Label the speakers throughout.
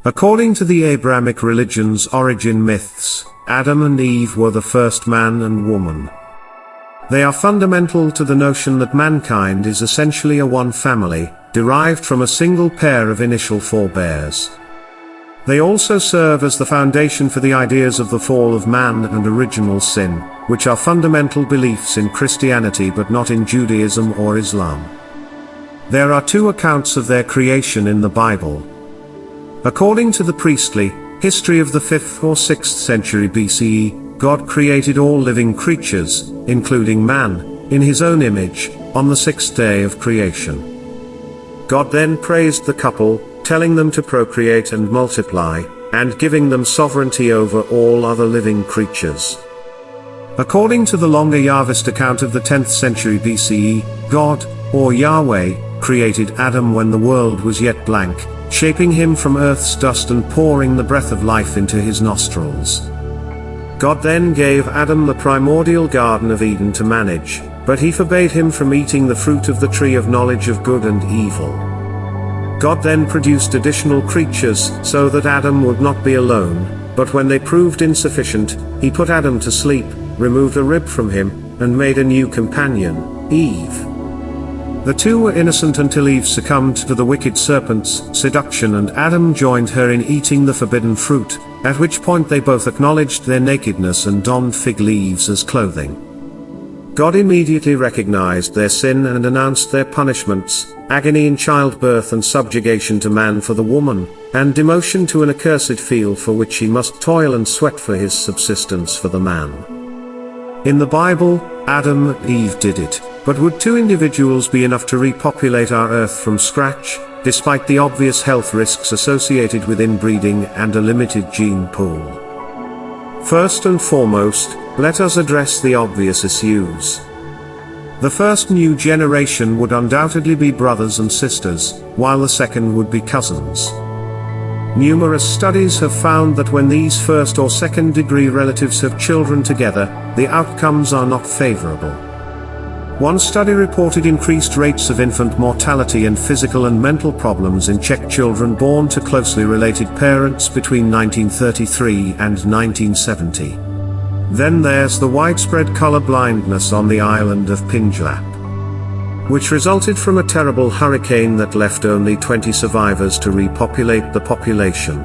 Speaker 1: According to the Abrahamic religion's origin myths, Adam and Eve were the first man and woman. They are fundamental to the notion that mankind is essentially a one family, derived from a single pair of initial forebears. They also serve as the foundation for the ideas of the fall of man and original sin, which are fundamental beliefs in Christianity but not in Judaism or Islam. There are two accounts of their creation in the Bible. According to the priestly history of the 5th or 6th century BCE, God created all living creatures, including man, in his own image, on the 6th day of creation. God then praised the couple, telling them to procreate and multiply, and giving them sovereignty over all other living creatures. According to the longer Yahwist account of the 10th century BCE, God, or Yahweh, created Adam when the world was yet blank, shaping him from earth's dust and pouring the breath of life into his nostrils. God then gave Adam the primordial Garden of Eden to manage, but he forbade him from eating the fruit of the tree of knowledge of good and evil. God then produced additional creatures, so that Adam would not be alone, but when they proved insufficient, he put Adam to sleep, removed a rib from him, and made a new companion, Eve. The two were innocent until Eve succumbed to the wicked serpent's seduction and Adam joined her in eating the forbidden fruit, at which point they both acknowledged their nakedness and donned fig leaves as clothing. God immediately recognized their sin and announced their punishments, agony in childbirth and subjugation to man for the woman, and demotion to an accursed field for which he must toil and sweat for his subsistence for the man. In the Bible, Adam and Eve did it, but would two individuals be enough to repopulate our earth from scratch, despite the obvious health risks associated with inbreeding and a limited gene pool? First and foremost, let us address the obvious issues. The first new generation would undoubtedly be brothers and sisters, while the second would be cousins. Numerous studies have found that when these first or second degree relatives have children together, the outcomes are not favorable. One study reported increased rates of infant mortality and physical and mental problems in Czech children born to closely related parents between 1933 and 1970. Then there's the widespread color blindness on the island of Punjab, which resulted from a terrible hurricane that left only 20 survivors to repopulate the population.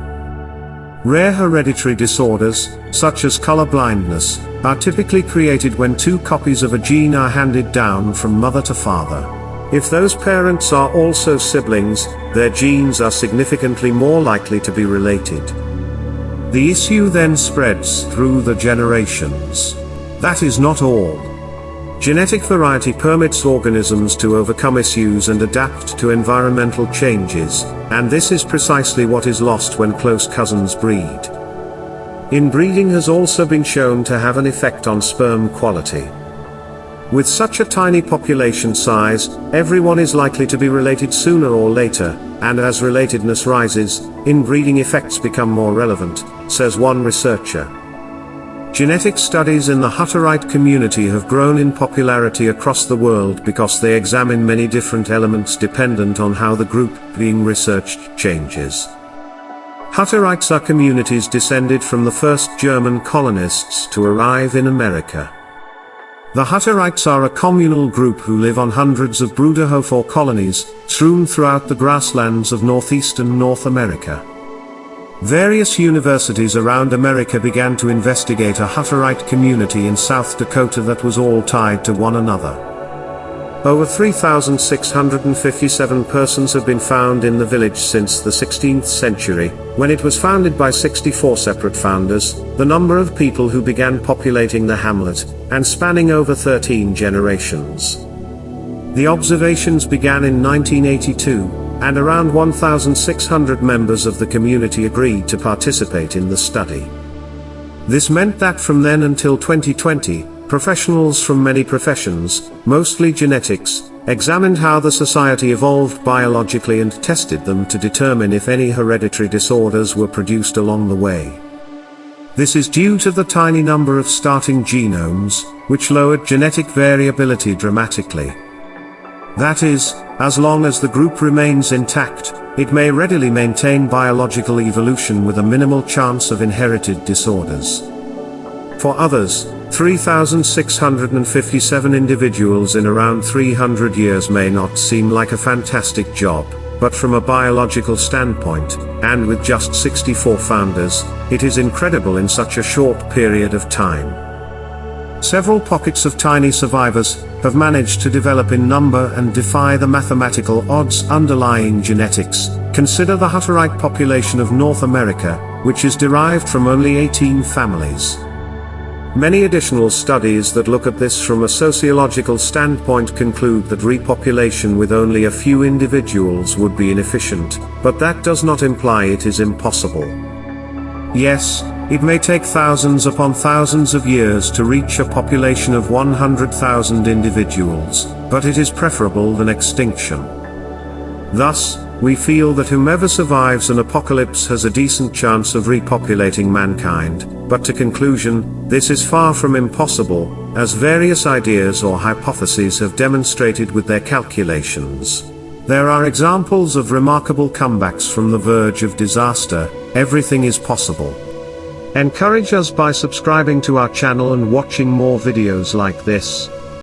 Speaker 1: Rare hereditary disorders, such as color blindness, are typically created when two copies of a gene are handed down from mother to father. If those parents are also siblings, their genes are significantly more likely to be related. The issue then spreads through the generations. That is not all. Genetic variety permits organisms to overcome issues and adapt to environmental changes, and this is precisely what is lost when close cousins breed. Inbreeding has also been shown to have an effect on sperm quality. With such a tiny population size, everyone is likely to be related sooner or later, and as relatedness rises, inbreeding effects become more relevant, says one researcher. Genetic studies in the Hutterite community have grown in popularity across the world because they examine many different elements dependent on how the group being researched changes. Hutterites are communities descended from the first German colonists to arrive in America. The Hutterites are a communal group who live on hundreds of Bruderhof or colonies, strewn throughout the grasslands of northeastern North America. Various universities around America began to investigate a Hutterite community in South Dakota that was all tied to one another. Over 3,657 persons have been found in the village since the 16th century, when it was founded by 64 separate founders, the number of people who began populating the hamlet, and spanning over 13 generations. The observations began in 1982, and around 1,600 members of the community agreed to participate in the study. This meant that from then until 2020, professionals from many professions, mostly genetics, examined how the society evolved biologically and tested them to determine if any hereditary disorders were produced along the way. This is due to the tiny number of starting genomes, which lowered genetic variability dramatically. That is, as long as the group remains intact, It may readily maintain biological evolution with a minimal chance of inherited disorders. For others, 3,657 individuals in around 300 years may not seem like a fantastic job, but from a biological standpoint, and with just 64 founders, it is incredible in such a short period of time. Several pockets of tiny survivors have managed to develop in number and defy the mathematical odds underlying genetics. Consider the Hutterite population of North America, which is derived from only 18 families. Many additional studies that look at this from a sociological standpoint conclude that repopulation with only a few individuals would be inefficient, but that does not imply it is impossible. Yes, it may take thousands upon thousands of years to reach a population of 100,000 individuals, but it is preferable than extinction. Thus, we feel that whomever survives an apocalypse has a decent chance of repopulating mankind, but to conclusion, this is far from impossible, as various ideas or hypotheses have demonstrated with their calculations. There are examples of remarkable comebacks from the verge of disaster. Everything is possible. Encourage us by subscribing to our channel and watching more videos like this.